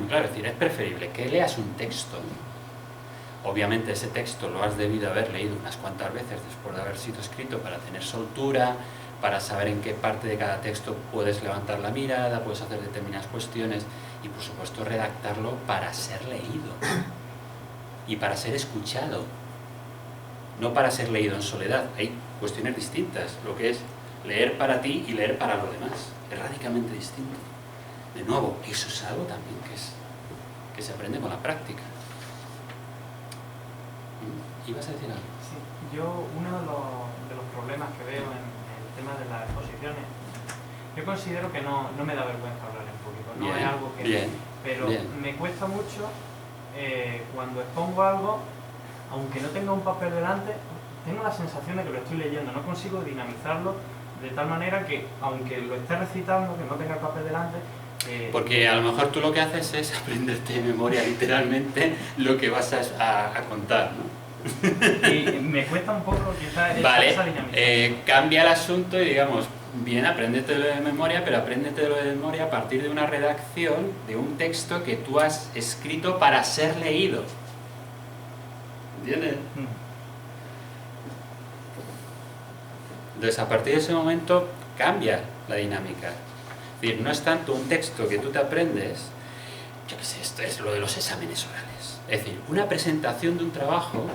muy claro, es decir, es preferible que leas un texto. Obviamente ese texto lo has debido haber leído unas cuantas veces después de haber sido escrito para tener soltura, para saber en qué parte de cada texto puedes levantar la mirada, puedes hacer determinadas cuestiones y por supuesto redactarlo para ser leído y para ser escuchado, no para ser leído en soledad. Hay cuestiones distintas, lo que es leer para ti y leer para los demás, es radicalmente distinto. De nuevo, eso es algo también que se aprende con la práctica. ¿Ibas a decir algo? Sí, yo uno de los problemas que veo en el tema de las exposiciones, yo considero que no me da vergüenza hablar en público, no bien, es algo que... Bien, pero bien. me cuesta mucho cuando expongo algo, aunque no tenga un papel delante, tengo la sensación de que lo estoy leyendo, no consigo dinamizarlo de tal manera que, aunque lo esté recitando, que no tenga el papel delante... Porque a lo mejor tú lo que haces es aprenderte de memoria literalmente lo que vas a contar, ¿no? Y me cuesta un poco quizás vale, esa dinamización. Cambia el asunto y digamos, bien, apréndetelo de memoria, pero apréndetelo de memoria a partir de una redacción de un texto que tú has escrito para ser leído. ¿Entiendes? Entonces, a partir de ese momento cambia la dinámica. Es decir, no es tanto un texto que tú te aprendes, yo qué sé, esto es lo de los exámenes orales. Es decir, una presentación de un trabajo,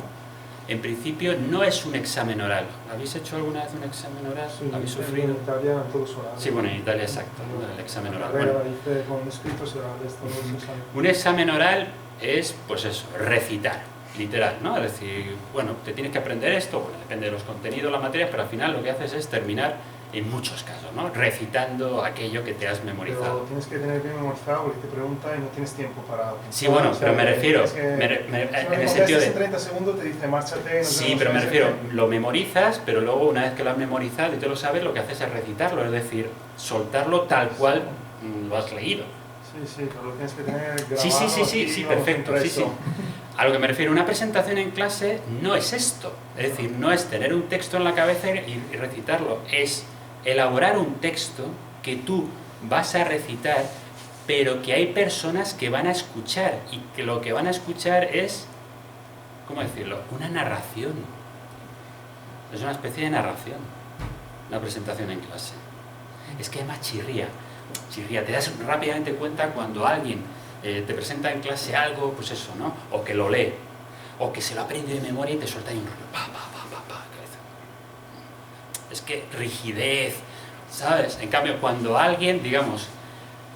en principio, no es un examen oral. ¿Habéis hecho alguna vez un examen oral? Sí, ¿Lo habéis sufrido? En Italia todos orales. Sí, bueno, en Italia exacto, ¿no? El examen oral. Bueno, Bueno, con escritos orales, todos los exámenes. un examen oral es, pues eso, recitar, literal, ¿no? Es decir, bueno, te tienes que aprender esto, bueno, depende de los contenidos, las materias, pero al final lo que haces es terminar, en muchos casos, ¿no? Recitando aquello que te has memorizado. Pero tienes que tener bien memorizado porque te pregunta y no tienes tiempo para... Sí, bueno, o sea, pero me refiero, en el sentido de... 30 segundos te dice, márchate... Sí, pero me refiero, lo memorizas, pero luego una vez que lo has memorizado y te lo sabes, lo que haces es recitarlo, es decir, soltarlo tal cual lo has leído. Sí, pero lo tienes que tener grabado. Sí, perfecto, sí. A lo que me refiero, una presentación en clase no es esto, es decir, no es tener un texto en la cabeza y recitarlo, es elaborar un texto que tú vas a recitar, pero que hay personas que van a escuchar y que lo que van a escuchar es, ¿cómo decirlo?, una narración. Es una especie de narración, una presentación en clase. Es que además chirría, te das rápidamente cuenta cuando alguien te presenta en clase algo, pues eso, ¿no? O que lo lee, o que se lo aprende de memoria y te suelta ahí un rollo, es que rigidez, ¿sabes? En cambio, cuando alguien, digamos,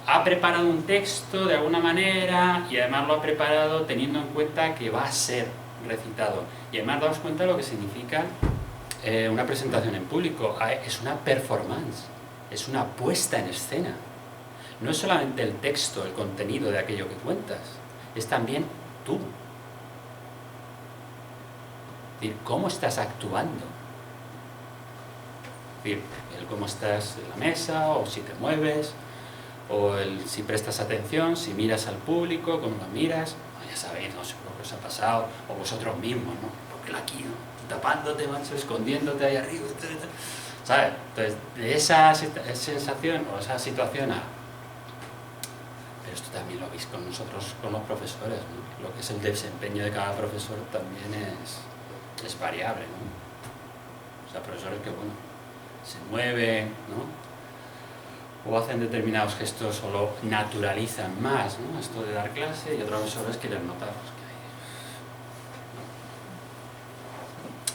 ha preparado un texto de alguna manera y además lo ha preparado teniendo en cuenta que va a ser recitado y además daos cuenta de lo que significa una presentación en público, es una performance, es una puesta en escena. No es solamente el texto, el contenido de aquello que cuentas, es también tú. Es decir, cómo estás actuando. Es decir, el cómo estás en la mesa, o si te mueves, o si prestas atención, si miras al público, cómo lo miras. Ya sabéis, no sé lo que os ha pasado, o vosotros mismos, ¿no? Porque aquí, ¿no? Tapándote, macho, escondiéndote ahí arriba, ¿sabes? Entonces, de esa sensación o esa situación a... Pero esto también lo veis con nosotros, con los profesores, ¿no? Lo que es el desempeño de cada profesor también es variable, ¿no? O sea, profesores que, bueno, se mueven, ¿no? O hacen determinados gestos o lo naturalizan más, ¿no? Esto de dar clase, y otros profesores quieren notar pues, que hay...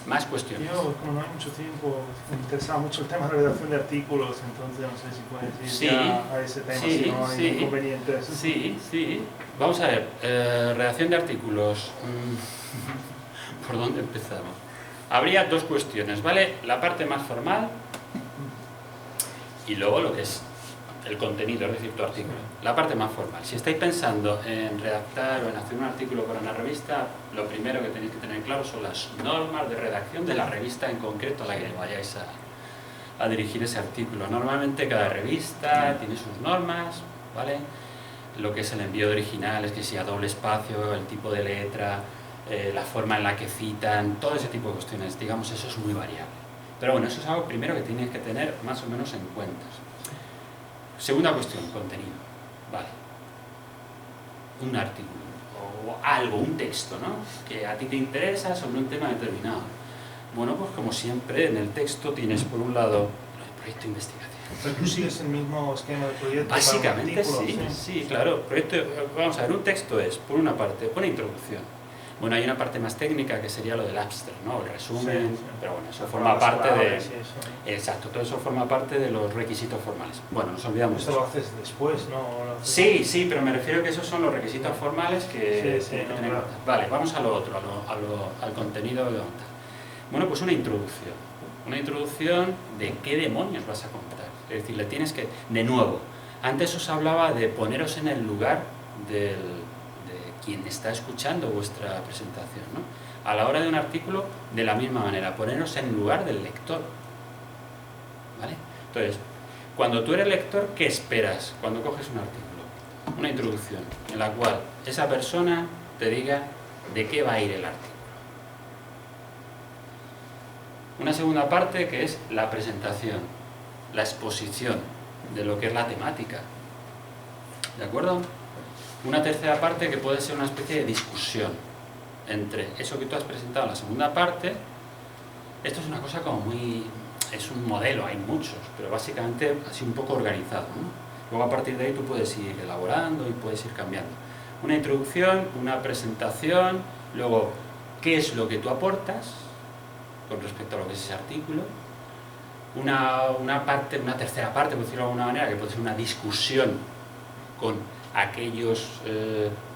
¿no? Más cuestiones. Yo, como no hay mucho tiempo, me interesaba mucho el tema de redacción de artículos, entonces no sé si puedes ir ya a ese tema, si no hay inconvenientes. Sí. Vamos a ver, redacción de artículos. ¿Por dónde empezamos? Habría dos cuestiones, ¿vale? La parte más formal y luego lo que es el contenido, es decir, tu artículo. La parte más formal. Si estáis pensando en redactar o en hacer un artículo para una revista, lo primero que tenéis que tener claro son las normas de redacción de la revista en concreto a la que vayáis a dirigir ese artículo. Normalmente cada revista tiene sus normas, ¿vale? Lo que es el envío de originales, que sea doble espacio, el tipo de letra, la forma en la que citan, todo ese tipo de cuestiones, digamos, eso es muy variable. Pero bueno, eso es algo primero que tienes que tener más o menos en cuenta. Segunda cuestión, contenido. Vale. un artículo o algo, un texto, ¿no? Que a ti te interesa sobre un tema determinado. Bueno, pues como siempre en el texto tienes por un lado el proyecto de investigación. Pero tú sigues el mismo esquema de proyecto. Básicamente sí, claro. Vamos a ver, un texto es, por una parte, una introducción. Bueno, hay una parte más técnica que sería lo del abstract, ¿no? El resumen, sí. Pero bueno, eso forma parte de... Exacto, todo eso forma parte de los requisitos formales. Bueno, nos olvidamos. Esto lo haces después, ¿no? Sí, pero me refiero que esos son los requisitos formales que no, claro. Vale, vamos a lo otro, al contenido de ONTA. Bueno, pues una introducción. Una introducción de qué demonios vas a contar. Es decir, le tienes que... De nuevo, antes os hablaba de poneros en el lugar de quien está escuchando vuestra presentación, ¿no? A la hora de un artículo, de la misma manera, poneros en el lugar del lector. ¿Vale? Entonces, cuando tú eres lector, ¿qué esperas cuando coges un artículo? Una introducción en la cual esa persona te diga de qué va a ir el artículo. Una segunda parte que es la presentación, la exposición de lo que es la temática. ¿De acuerdo? Una tercera parte que puede ser una especie de discusión entre eso que tú has presentado en la segunda parte. Esto es una cosa como muy... es un modelo, hay muchos, pero básicamente así un poco organizado, ¿no? Luego a partir de ahí tú puedes ir elaborando y puedes ir cambiando. Una introducción, una presentación, luego qué es lo que tú aportas con respecto a lo que es ese artículo. Una tercera parte, por decirlo de alguna manera, que puede ser una discusión con aquellos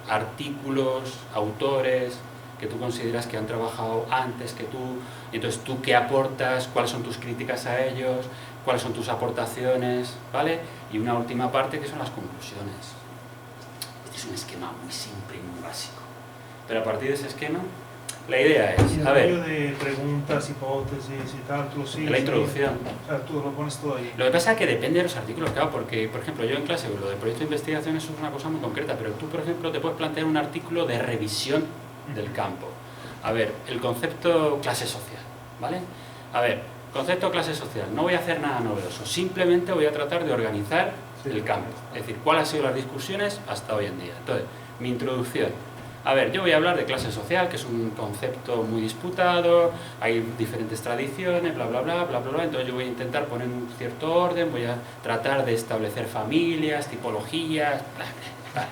artículos, autores que tú consideras que han trabajado antes que tú, y entonces tú qué aportas, cuáles son tus críticas a ellos, cuáles son tus aportaciones, ¿vale? Y una última parte que son las conclusiones. Este es un esquema muy simple y muy básico, pero a partir de ese esquema la idea es, a ver, de preguntas, hipótesis y tal, tú lo sigues. La introducción. O sea, tú lo pones todo ahí. Lo que pasa es que depende de los artículos, claro, porque, por ejemplo, yo en clase, lo del proyecto de investigación eso es una cosa muy concreta, pero tú, por ejemplo, te puedes plantear un artículo de revisión del campo. A ver, el concepto clase social, ¿vale? A ver, concepto clase social, no voy a hacer nada novedoso, simplemente voy a tratar de organizar el campo. Es decir, cuáles han sido las discusiones hasta hoy en día. Entonces, mi introducción. A ver, yo voy a hablar de clase social, que es un concepto muy disputado, hay diferentes tradiciones, bla, bla, bla, bla, bla, bla. Entonces yo voy a intentar poner un cierto orden, voy a tratar de establecer familias, tipologías, bla, bla,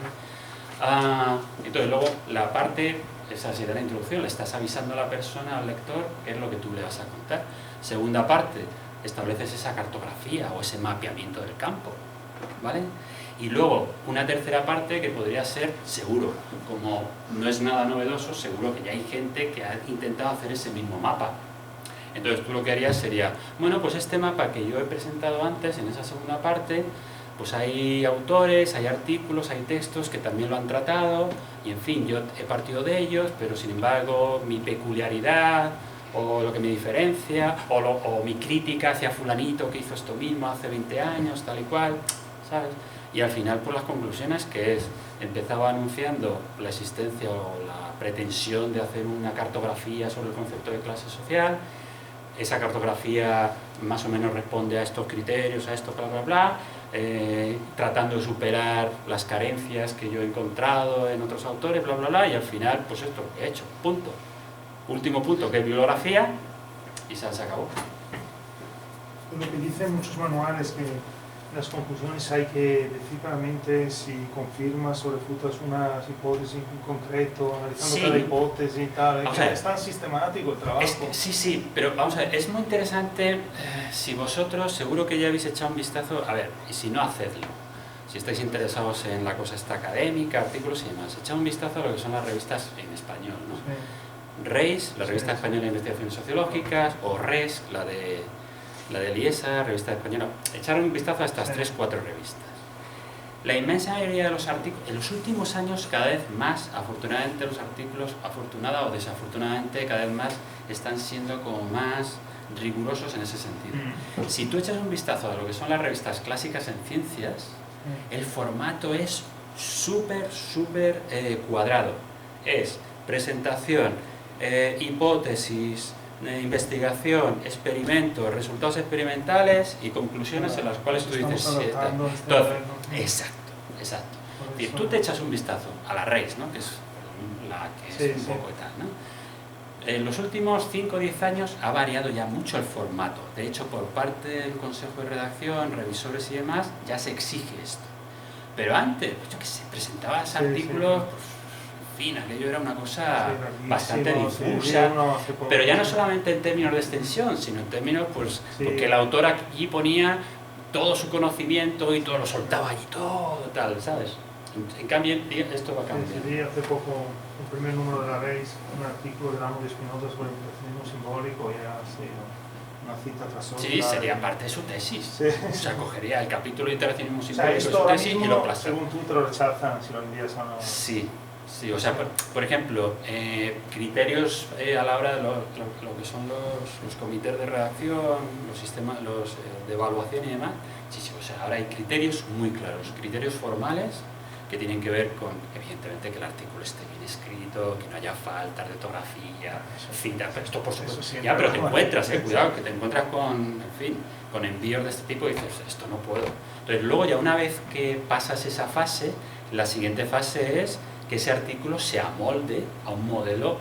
bla. Entonces luego la parte, esa sería la introducción, le estás avisando a la persona, al lector, qué es lo que tú le vas a contar. Segunda parte, estableces esa cartografía o ese mapeamiento del campo, ¿vale? Y luego una tercera parte que podría ser, seguro, como no es nada novedoso, seguro que ya hay gente que ha intentado hacer ese mismo mapa. Entonces tú lo que harías sería, bueno, pues este mapa que yo he presentado antes, en esa segunda parte, pues hay autores, hay artículos, hay textos que también lo han tratado, y en fin, yo he partido de ellos, pero sin embargo mi peculiaridad, o lo que me diferencia, o mi crítica hacia fulanito que hizo esto mismo hace 20 años, tal y cual, ¿sabes? Y al final, por las conclusiones, que es, empezaba anunciando la existencia o la pretensión de hacer una cartografía sobre el concepto de clase social. Esa cartografía más o menos responde a estos criterios, a esto, bla, bla, bla, tratando de superar las carencias que yo he encontrado en otros autores, bla, bla, bla, y al final, pues esto lo que he hecho, punto. Último punto, que es bibliografía, y se acabó. Lo que dicen muchos manuales que las conclusiones hay que decir claramente si confirmas o refutas unas hipótesis en concreto, analizando cada hipótesis y tal. Es tan sistemático el trabajo. Sí, pero vamos a ver, es muy interesante si vosotros, seguro que ya habéis echado un vistazo, a ver, y si no, hacedlo. Si estáis interesados en la cosa esta académica, artículos y demás, echad un vistazo a lo que son las revistas en español, ¿no? Sí. REIS, la Revista Española de Investigaciones Sociológicas, o RES, la de Liesa, Revista Española. Echar un vistazo a estas 3-4 revistas. La inmensa mayoría de los artículos, en los últimos años cada vez más, afortunadamente los artículos, afortunada o desafortunadamente, cada vez más están siendo como más rigurosos en ese sentido. Si tú echas un vistazo a lo que son las revistas clásicas en ciencias, el formato es súper cuadrado. Es presentación, hipótesis, investigación, experimentos, resultados experimentales y conclusiones en las cuales tú dices... Exacto. Es decir, tú te echas un vistazo a la RAIS, ¿no? Que es la que es un poco y tal, ¿no? En los últimos 5 o 10 años ha variado ya mucho el formato. De hecho, por parte del Consejo de Redacción, revisores y demás, ya se exige esto. Pero antes, pues yo que sé, presentabas artículos, pues, en fin, aquello era una cosa bastante difusa, pero ya no solamente en términos de extensión, sino en términos, pues, porque el autor aquí ponía todo su conocimiento y todo lo soltaba allí, todo tal, ¿sabes? En cambio, esto va a cambiar. Sí, hace poco, el primer número de la RAIS, un artículo de Ramos de Espinosa sobre el impresionismo simbólico, y era así, una cita tras otra. Sí, sería parte de su tesis. Sí. O sea, cogería el capítulo de interaccionismo O sea, simbólico esto de su ahora tesis mismo, y lo plasma. según tú, te lo rechazan si lo envías a una... Sí, sí, o sea, por ejemplo, criterios a la hora de lo que son los comités de redacción, los sistemas de evaluación y demás. Sí, sí, o sea, ahora hay criterios muy claros, criterios formales que tienen que ver con, evidentemente, que el artículo esté bien escrito, que no haya faltas de ortografía, cintas, esto por supuesto. Ya, pero te encuentras, cuidado, que te encuentras con, en fin, con envíos de este tipo y dices, esto no puedo. Entonces, luego ya una vez que pasas esa fase, la siguiente fase es que ese artículo se amolde a un modelo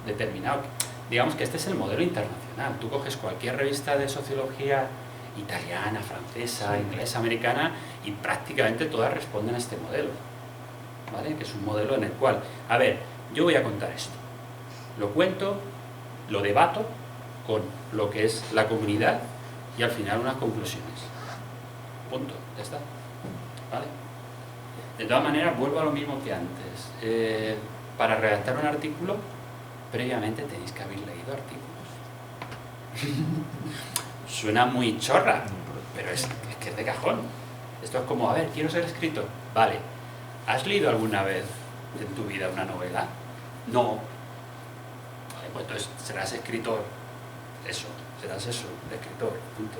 determinado. Digamos que este es el modelo internacional. Tú coges cualquier revista de sociología italiana, francesa, inglesa, americana, y prácticamente todas responden a este modelo, ¿vale? Que es un modelo en el cual, a ver, yo voy a contar esto, lo cuento, lo debato con lo que es la comunidad y al final unas conclusiones. Punto, ya está, ¿vale? De todas maneras, vuelvo a lo mismo que antes. Para redactar un artículo, previamente tenéis que haber leído artículos. Suena muy chorra, pero es que es de cajón. Esto es como, a ver, quiero ser escritor. Vale, ¿has leído alguna vez en tu vida una novela? No. Vale, pues entonces serás escritor. Eso, serás eso, de escritor, punto.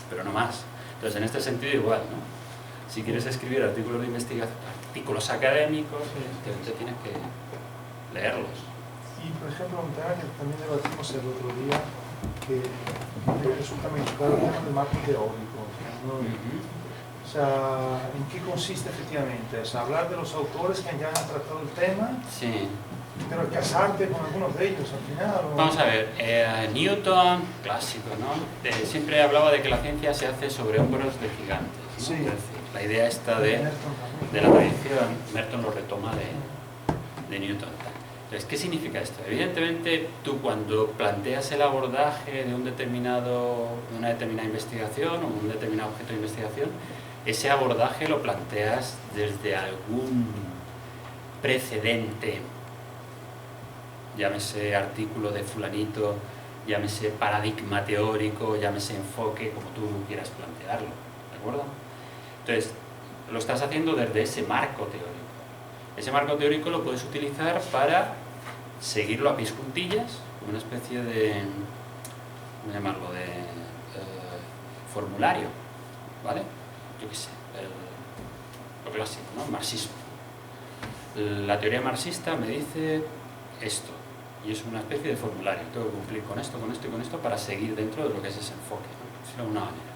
Pero no más. Entonces, en este sentido igual, ¿no? Si quieres escribir artículos de investigación, artículos académicos, evidentemente tienes que leerlos. Y, por ejemplo, un tema que también debatimos el otro día, que resulta muy claro, el tema del marco teórico. ¿No? O sea, ¿en qué consiste efectivamente? O sea, hablar de los autores que ya han tratado el tema, sí, pero casarte con algunos de ellos al final. ¿O? Vamos a ver, Newton, clásico, ¿no? Siempre hablaba de que la ciencia se hace sobre hombros de gigantes, ¿no? Sí. Es decir, la idea esta de la tradición, Merton lo retoma de Newton. Entonces, ¿qué significa esto? Evidentemente, tú cuando planteas el abordaje de una determinada investigación o un determinado objeto de investigación, ese abordaje lo planteas desde algún precedente, llámese artículo de fulanito, llámese paradigma teórico, llámese enfoque, como tú quieras plantearlo, ¿de acuerdo? Entonces, lo estás haciendo desde ese marco teórico. Ese marco teórico lo puedes utilizar para seguirlo a pies juntillas, como una especie de, ¿cómo llamarlo?, de formulario, ¿vale? Yo qué sé, lo clásico, ¿no? Marxismo. La teoría marxista me dice esto, y es una especie de formulario. Tengo que cumplir con esto, con esto y con esto para seguir dentro de lo que es ese enfoque, ¿no? De una manera.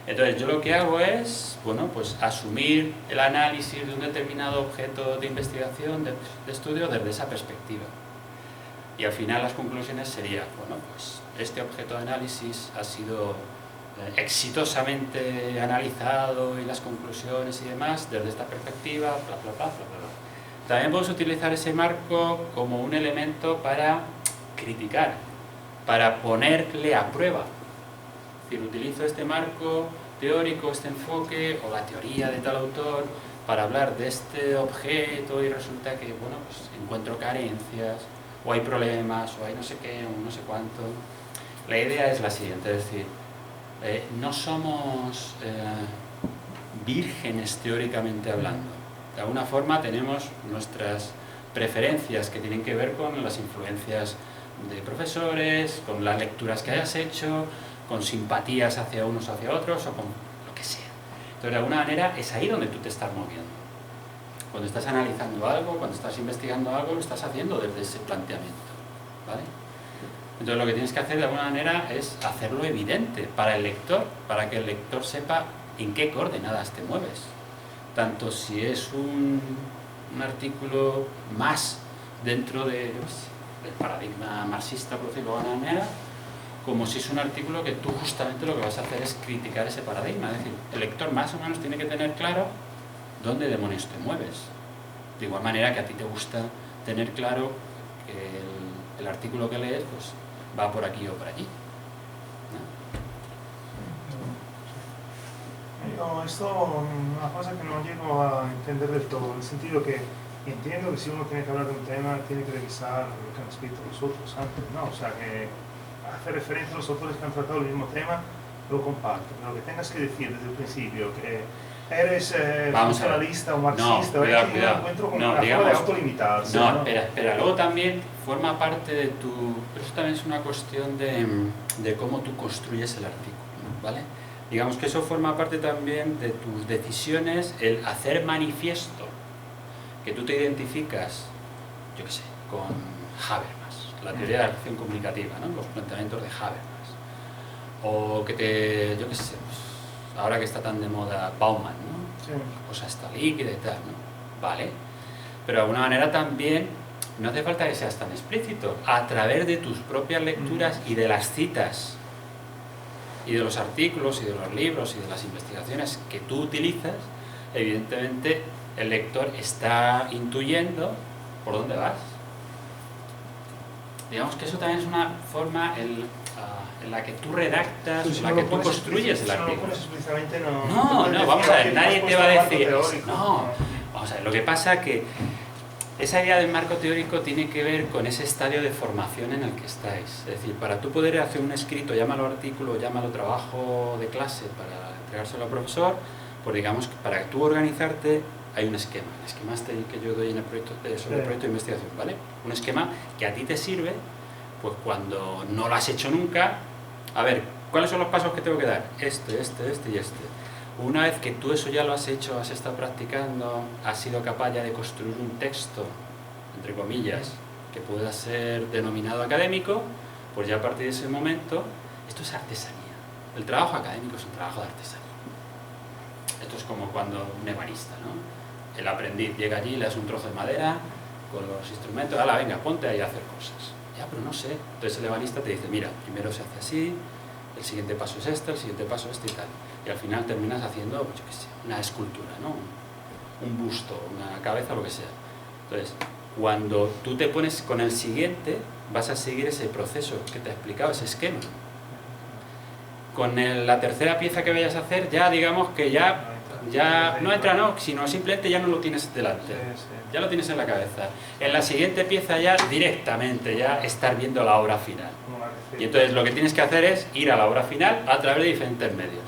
Entonces, yo lo que hago es, bueno, pues asumir el análisis de un determinado objeto de investigación, de estudio, desde esa perspectiva. Y al final las conclusiones serían, bueno, pues este objeto de análisis ha sido exitosamente analizado y las conclusiones y demás desde esta perspectiva, bla, bla, bla, bla, bla. También podemos utilizar ese marco como un elemento para criticar, para ponerle a prueba. Es decir, utilizo este marco teórico, este enfoque o la teoría de tal autor para hablar de este objeto y resulta que, bueno, pues encuentro carencias o hay problemas o hay no sé qué o no sé cuánto. La idea es la siguiente, es decir, no somos vírgenes teóricamente hablando. De alguna forma tenemos nuestras preferencias que tienen que ver con las influencias de profesores, con las lecturas que hayas hecho, con simpatías hacia unos o hacia otros o con lo que sea. Entonces, de alguna manera, es ahí donde tú te estás moviendo. Cuando estás analizando algo, cuando estás investigando algo, lo estás haciendo desde ese planteamiento, ¿vale? Entonces, lo que tienes que hacer de alguna manera es hacerlo evidente para el lector, para que el lector sepa en qué coordenadas te mueves. tanto si es un artículo más dentro del paradigma marxista, por decirlo de alguna manera, como si es un artículo que tú justamente lo que vas a hacer es criticar ese paradigma. Es decir, el lector más o menos tiene que tener claro dónde demonios te mueves. De igual manera que a ti te gusta tener claro que el artículo que lees pues, va por aquí o por allí. No, esto es una cosa que no llego a entender del todo, en el sentido que entiendo que si uno tiene que hablar de un tema, tiene que revisar lo que han escrito los otros antes, ¿no? O sea, que hacer referencia a los autores que han tratado el mismo tema, lo comparto, pero que tengas que decir desde el principio que eres funcionalista o marxista, no, cuidado, yo lo encuentro como una digamos, forma de autolimitarse. No, espera, luego también forma parte de tu... Pero eso también es una cuestión de cómo tú construyes el artículo, ¿vale? Digamos que eso forma parte también de tus decisiones, el hacer manifiesto, que tú te identificas, yo qué sé, con Habermas, la teoría de la acción comunicativa, ¿no? Los planteamientos de Habermas. O que te, yo qué sé, pues, ahora que está tan de moda Bauman, ¿no? Sí. La cosa está líquida y tal, ¿no? Vale. Pero de alguna manera también no hace falta que seas tan explícito. A través de tus propias lecturas y de las citas y de los artículos y de los libros y de las investigaciones que tú utilizas, evidentemente el lector está intuyendo por dónde vas. Digamos que eso también es una forma en la que tú redactas, en la que tú construyes el artículo. No, vamos a ver, nadie te va a decir... No, vamos a ver, lo que pasa es que esa idea del marco teórico tiene que ver con ese estadio de formación en el que estáis. Es decir, para tú poder hacer un escrito, llámalo artículo, llámalo trabajo de clase para entregárselo al profesor, pues digamos que para tú organizarte hay un esquema. El esquema este que yo doy en el proyecto, sobre el proyecto de investigación, ¿vale? Un esquema que a ti te sirve, pues cuando no lo has hecho nunca, a ver, ¿cuáles son los pasos que tengo que dar? Este y este. Una vez que tú eso ya lo has hecho, has estado practicando, has sido capaz ya de construir un texto, entre comillas, que pueda ser denominado académico, pues ya a partir de ese momento, esto es artesanía. El trabajo académico es un trabajo de artesanía. Esto es como cuando un ebanista, ¿no? El aprendiz llega allí, le das un trozo de madera con los instrumentos, ¡hala, venga, ponte ahí a hacer cosas! Ya, pero no sé. Entonces el ebanista te dice, mira, primero se hace así, el siguiente paso es este, el siguiente paso es este y tal. Y al final terminas haciendo, yo qué sé, una escultura, ¿no? Un busto, una cabeza, lo que sea. Entonces, cuando tú te pones con el siguiente, vas a seguir ese proceso que te he explicado, ese esquema. Con la tercera pieza que vayas a hacer, ya digamos que ya no entra, no, sino simplemente ya no lo tienes delante. Ya lo tienes en la cabeza. En la siguiente pieza ya directamente, ya estar viendo la obra final. Y entonces lo que tienes que hacer es ir a la obra final a través de diferentes medios.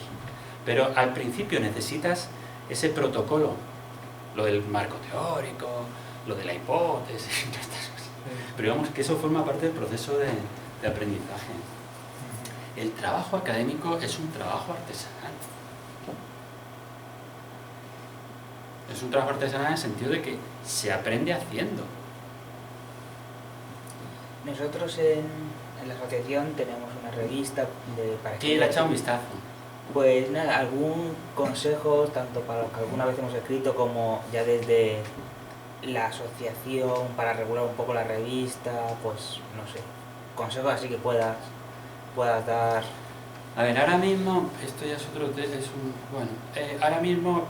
Pero al principio necesitas ese protocolo, lo del marco teórico, lo de la hipótesis, estas cosas. Pero digamos que eso forma parte del proceso de aprendizaje. El trabajo académico es un trabajo artesanal. Es un trabajo artesanal en el sentido de que se aprende haciendo. Nosotros en la asociación tenemos una revista para ¿Quién le ha echado un vistazo? Pues nada, algún consejo, tanto para los que alguna vez hemos escrito como ya desde la asociación para regular un poco la revista, pues no sé, consejos así que puedas dar. A ver, ahora mismo, esto ya es otro tema, bueno, ahora mismo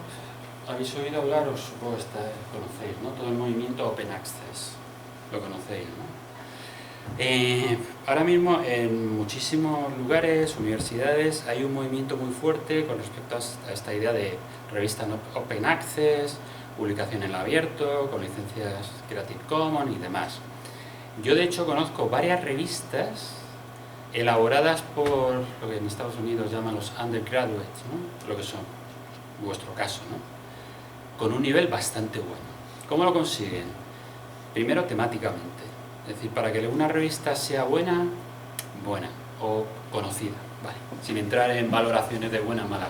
habéis oído hablar, os supongo que conocéis, ¿no? Todo el movimiento Open Access, lo conocéis, ¿no? Ahora mismo en muchísimos lugares, universidades, hay un movimiento muy fuerte con respecto a esta idea de revista Open Access, publicación en abierto, con licencias Creative Commons y demás. Yo de hecho conozco varias revistas elaboradas por lo que en Estados Unidos llaman los undergraduates, ¿no? Lo que son, en vuestro caso, ¿no? Con un nivel bastante bueno. ¿Cómo lo consiguen? Primero temáticamente. Es decir, para que una revista sea buena o conocida, ¿vale? Sin entrar en valoraciones de buena o mala,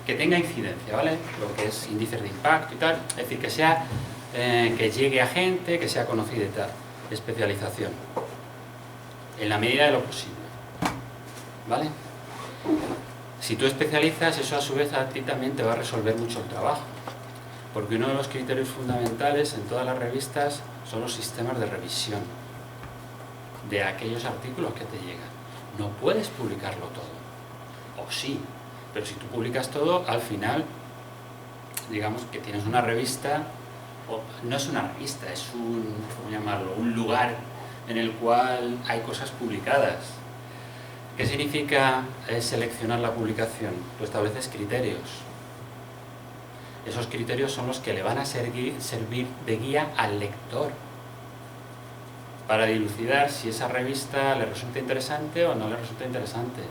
que tenga incidencia, ¿vale? Lo que es índices de impacto y tal, es decir, que sea que llegue a gente, que sea conocida y tal, especialización, en la medida de lo posible, ¿vale? Si tú especializas, eso a su vez a ti también te va a resolver mucho el trabajo. Porque uno de los criterios fundamentales en todas las revistas son los sistemas de revisión de aquellos artículos que te llegan. No puedes publicarlo todo, o sí, pero si tú publicas todo, al final, digamos que tienes una revista, o no es una revista, es un, ¿cómo llamarlo?, un lugar en el cual hay cosas publicadas. ¿Qué significa seleccionar la publicación? Tú estableces criterios. Esos criterios son los que le van a servir de guía al lector para dilucidar si esa revista le resulta interesante o no le resulta interesante,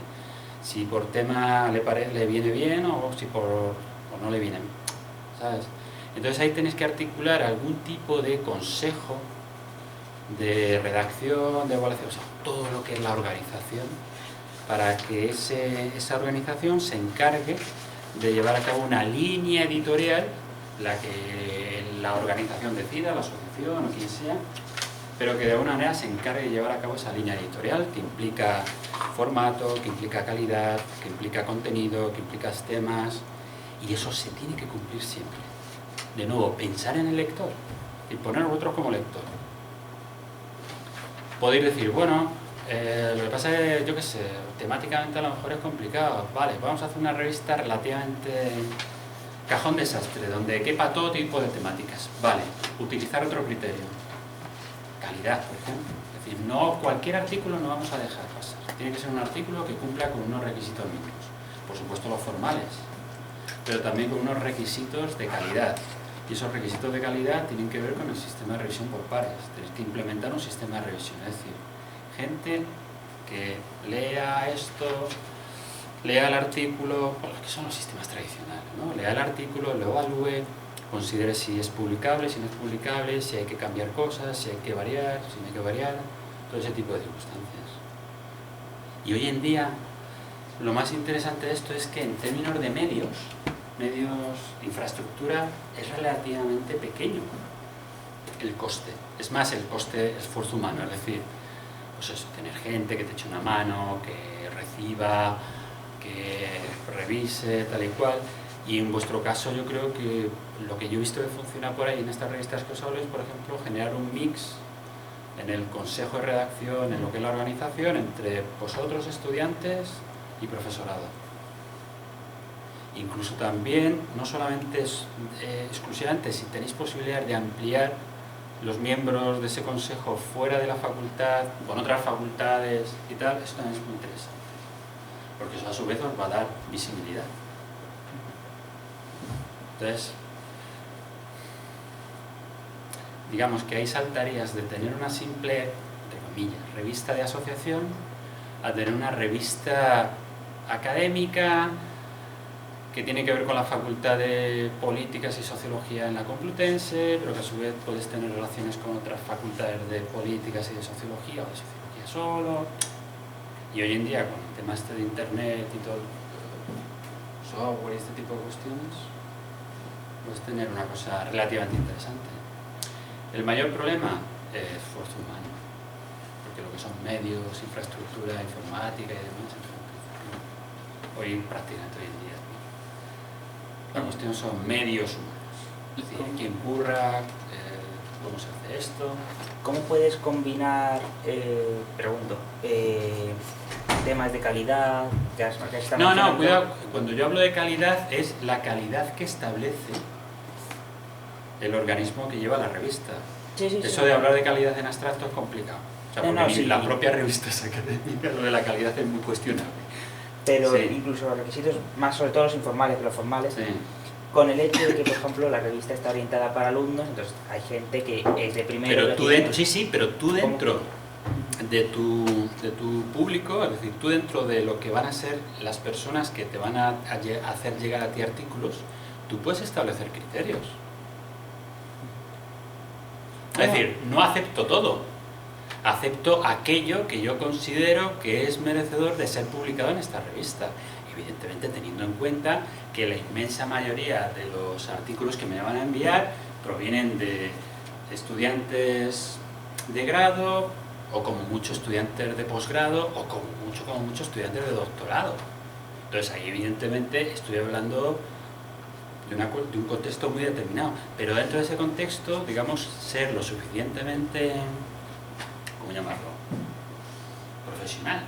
si por tema le viene bien o si o no le viene, ¿sabes? Entonces ahí tienes que articular algún tipo de consejo de redacción, de evaluación, o sea, todo lo que es la organización, para que esa organización se encargue de llevar a cabo una línea editorial, la que la organización decida, la asociación o quien sea, pero que de alguna manera se encargue de llevar a cabo esa línea editorial que implica formato, que implica calidad, que implica contenido, que implica temas, y eso se tiene que cumplir siempre. De nuevo, pensar en el lector y poner a vosotros como lector. Podéis decir, bueno, lo que pasa es que, yo qué sé, temáticamente a lo mejor es complicado. Vale, vamos a hacer una revista relativamente cajón desastre, donde quepa todo tipo de temáticas. Vale, utilizar otro criterio. Calidad, por ejemplo. Es decir, no cualquier artículo no vamos a dejar pasar. Tiene que ser un artículo que cumpla con unos requisitos mínimos. Por supuesto los formales, pero también con unos requisitos de calidad. Y esos requisitos de calidad tienen que ver con el sistema de revisión por pares. Tienes que implementar un sistema de revisión, es decir, gente que lea esto, lea el artículo, pues, que son los sistemas tradicionales, ¿no? Lea el artículo, lo evalúe, considere si es publicable, si no es publicable, si hay que cambiar cosas, si hay que variar, si no hay que variar, todo ese tipo de circunstancias. Y hoy en día, lo más interesante de esto es que en términos de medios, infraestructura, es relativamente pequeño el coste. Es más, el coste esfuerzo humano, es decir, pues eso, tener gente que te eche una mano, que reciba, que revise, tal y cual. Y en vuestro caso yo creo que lo que yo he visto que funciona por ahí en estas revistas que os hablo es, por ejemplo, generar un mix en el consejo de redacción, en lo que es la organización, entre vosotros, estudiantes y profesorado. Incluso también, no solamente exclusivamente, si tenéis posibilidad de ampliar los miembros de ese consejo fuera de la facultad, con otras facultades y tal, eso también es muy interesante, porque eso a su vez os va a dar visibilidad. Entonces, digamos que ahí saltarías de tener una simple, entre comillas, revista de asociación a tener una revista académica que tiene que ver con la Facultad de Políticas y Sociología en la Complutense, pero que a su vez puedes tener relaciones con otras facultades de Políticas y de Sociología, o de Sociología solo. Y hoy en día, con el tema este de Internet y todo, software y este tipo de cuestiones, puedes tener una cosa relativamente interesante. El mayor problema es esfuerzo humano, porque lo que son medios, infraestructura, informática y demás, hoy prácticamente hoy en día. La cuestión son medios humanos, es decir, quién curra, cómo se hace esto. ¿Cómo puedes combinar, temas de calidad? No, cuidado, cuando yo hablo de calidad es la calidad que establece el organismo que lleva la revista. Sí. Eso de hablar de calidad en abstracto es complicado. O sea, porque sí. las propias revistas académicas, lo de la calidad es muy cuestionable. Pero sí. Incluso los requisitos, más sobre todo los informales que los formales, Sí. con el hecho de que, por ejemplo, la revista está orientada para alumnos, entonces hay gente que es de primero... Pero tú dentro, pero tú dentro de tu público, es decir, tú dentro de lo que van a ser las personas que te van a hacer llegar a ti artículos, tú puedes establecer criterios. Es decir, no acepto todo. Acepto aquello que yo considero que es merecedor de ser publicado en esta revista. Evidentemente teniendo en cuenta que la inmensa mayoría de los artículos que me van a enviar provienen de estudiantes de grado, o como mucho estudiantes de posgrado, o como mucho estudiantes de doctorado. Entonces ahí evidentemente estoy hablando de un contexto muy determinado, pero dentro de ese contexto, digamos, ser lo suficientemente, ¿cómo llamarlo?, profesional,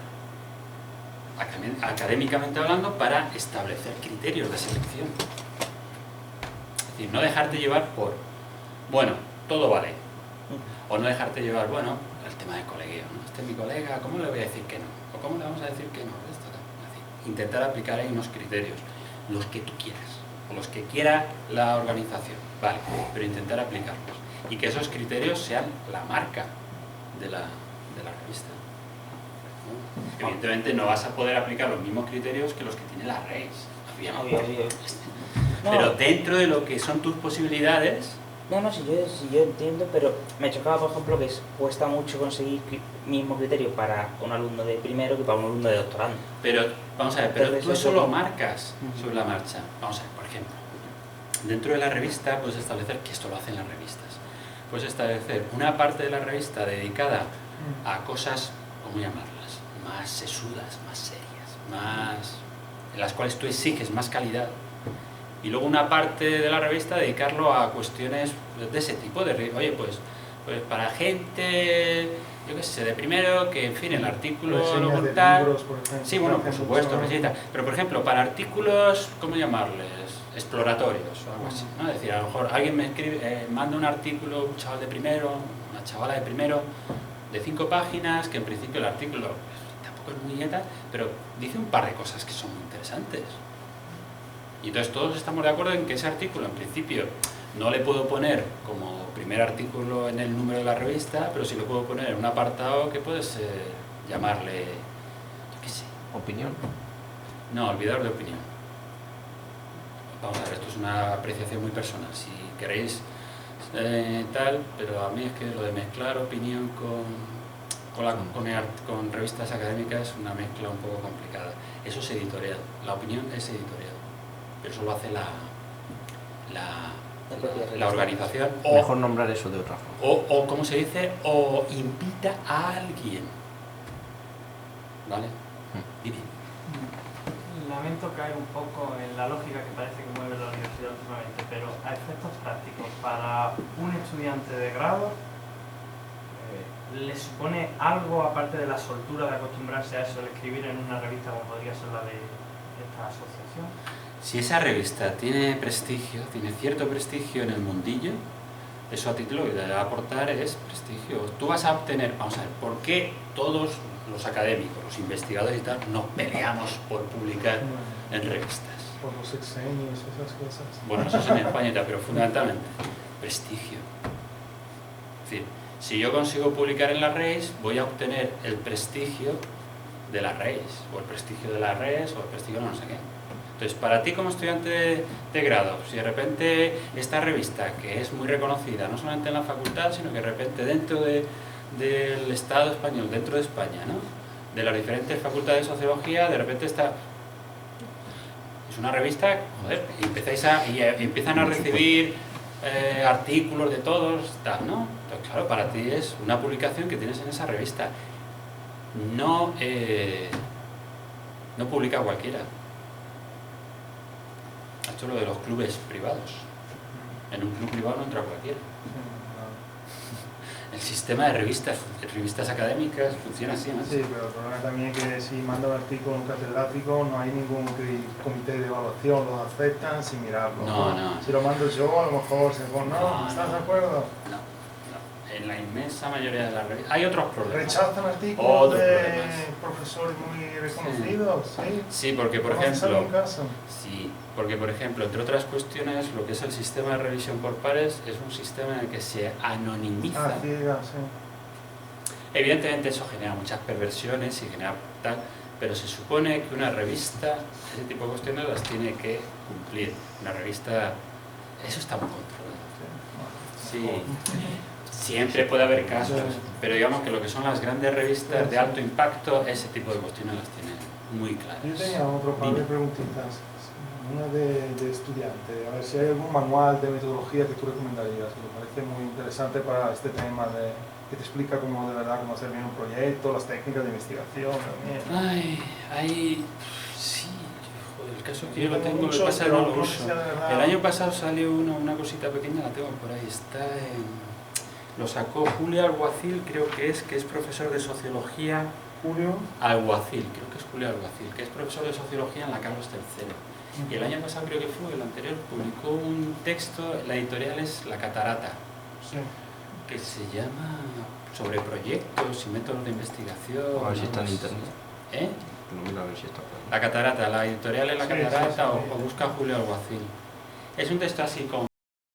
académicamente hablando, para establecer criterios de selección. Es decir, no dejarte llevar por, bueno, todo vale, o no dejarte llevar, bueno, el tema de colegueo, ¿no? Este es mi colega, ¿cómo le voy a decir que no? ¿O cómo le vamos a decir que no? Esto, es decir, intentar aplicar ahí unos criterios, los que tú quieras, o los que quiera la organización, vale, pero intentar aplicarlos, y que esos criterios sean la marca de la revista, ¿no? Evidentemente no vas a poder aplicar los mismos criterios que los que tiene la REIS, obviamente. Pero dentro de lo que son tus posibilidades. No, si yo entiendo, pero me chocaba, por ejemplo, que cuesta mucho conseguir mismo criterio para un alumno de primero que para un alumno de doctorando. Pero, vamos a ver, pero entonces, tú eso lo marcas sobre la marcha. Vamos a ver, por ejemplo, dentro de la revista puedes establecer, que esto lo hacen las revistas, puedes establecer una parte de la revista dedicada a cosas, ¿cómo llamarlas?, más sesudas, más serias, en las cuales tú exiges más calidad. Y luego una parte de la revista dedicarlo a cuestiones de ese tipo, oye, pues para gente, yo qué sé, de primero, que en fin, el artículo lo tal. Libros, por ejemplo, sí, bueno, por supuesto, reseñas. Pero por ejemplo, para artículos, ¿cómo llamarles?, exploratorios o algo así, ¿no? Es decir, a lo mejor alguien me escribe, manda un artículo, un chaval de primero, una chavala de primero, de 5 páginas, que en principio el artículo tampoco es muy nieta, pero dice un par de cosas que son muy interesantes. Y entonces todos estamos de acuerdo en que ese artículo, en principio, no le puedo poner como primer artículo en el número de la revista, pero sí lo puedo poner en un apartado que puedes llamarle, yo qué sé. ¿Opinión? No, olvidador de opinión. Vamos a ver, esto es una apreciación muy personal. Si queréis tal, pero a mí es que lo de mezclar opinión con revistas académicas es una mezcla un poco complicada. Eso es editorial, la opinión es editorial. Pero eso lo hace la organización. Mejor nombrar eso de otra forma. O ¿cómo se dice? O invita a alguien. ¿Vale? Dime. Lamento caer un poco en la lógica que parece que mueve la universidad últimamente, pero a efectos prácticos, para un estudiante de grado, ¿le supone algo, aparte de la soltura de acostumbrarse a eso, el escribir en una revista como podría ser la de esta asociación? Si esa revista tiene prestigio, tiene cierto prestigio en el mundillo, eso a ti lo que te va a aportar es prestigio. Tú vas a obtener, vamos a ver, ¿por qué todos los académicos, los investigadores y tal, nos peleamos por publicar en revistas? Por los sexenios, esas cosas. Bueno, eso es en España y tal, pero fundamentalmente, prestigio. Es decir, si yo consigo publicar en la REIS, voy a obtener el prestigio de la REIS, o el prestigio de la RES, o el prestigio de no sé qué. Entonces, para ti como estudiante de grado, si de repente esta revista, que es muy reconocida, no solamente en la facultad, sino que de repente dentro del Estado español, dentro de España, ¿no?, de las diferentes facultades de sociología, de repente es una revista, joder, y empiezan a recibir artículos de todos, tal, ¿no? Entonces, claro, para ti es una publicación que tienes en esa revista. No publica cualquiera. Esto es lo de los clubes privados. En un club privado no entra cualquiera. El sistema de revistas académicas funciona así, ¿no? Sí, pero el problema también es que si manda un artículo a un catedrático no hay ningún comité de evaluación, lo aceptan sin mirarlo. No. Si lo mando yo, a lo mejor se pone, no, ¿estás de acuerdo? No. En la inmensa mayoría de las revistas hay otros problemas. ¿Rechazan artículos de problemas. Profesores muy reconocidos? Sí, porque por ¿Conoces ejemplo, algún caso? sí, porque por ejemplo, entre otras cuestiones, lo que es el sistema de revisión por pares es un sistema en el que se anonimiza. Ciega, sí. Evidentemente eso genera muchas perversiones y genera tal, pero se supone que una revista, ese tipo de cuestiones las tiene que cumplir. Una revista, eso está muy controlado. Sí. Siempre puede haber casos, pero digamos que lo que son las grandes revistas de alto impacto, ese tipo de cuestiones las tienen muy claras. Yo tenía otro par de preguntitas, una de estudiante, a ver si hay algún manual de metodología que tú recomendarías, me parece muy interesante para este tema, que te explica cómo de verdad cómo hacer bien un proyecto, las técnicas de investigación. Ay, sí, joder, caso es que yo lo tengo, lo que pasa es que no lo uso. El año pasado salió una cosita pequeña, la tengo por ahí, lo sacó Julio Alguacil, creo que es profesor de sociología. Julio Alguacil, creo que es Julio Alguacil, que es profesor de sociología en la Carlos III. Y el año pasado, creo que fue el anterior, publicó un texto, la editorial es La Catarata, sí. que se llama sobre proyectos y métodos de investigación. A ver si está en internet. ¿Eh? No, mira, a ver si está por ahí. La Catarata, la editorial es La Sí, Catarata, sí, sí. o busca Julio Alguacil. Es un texto así con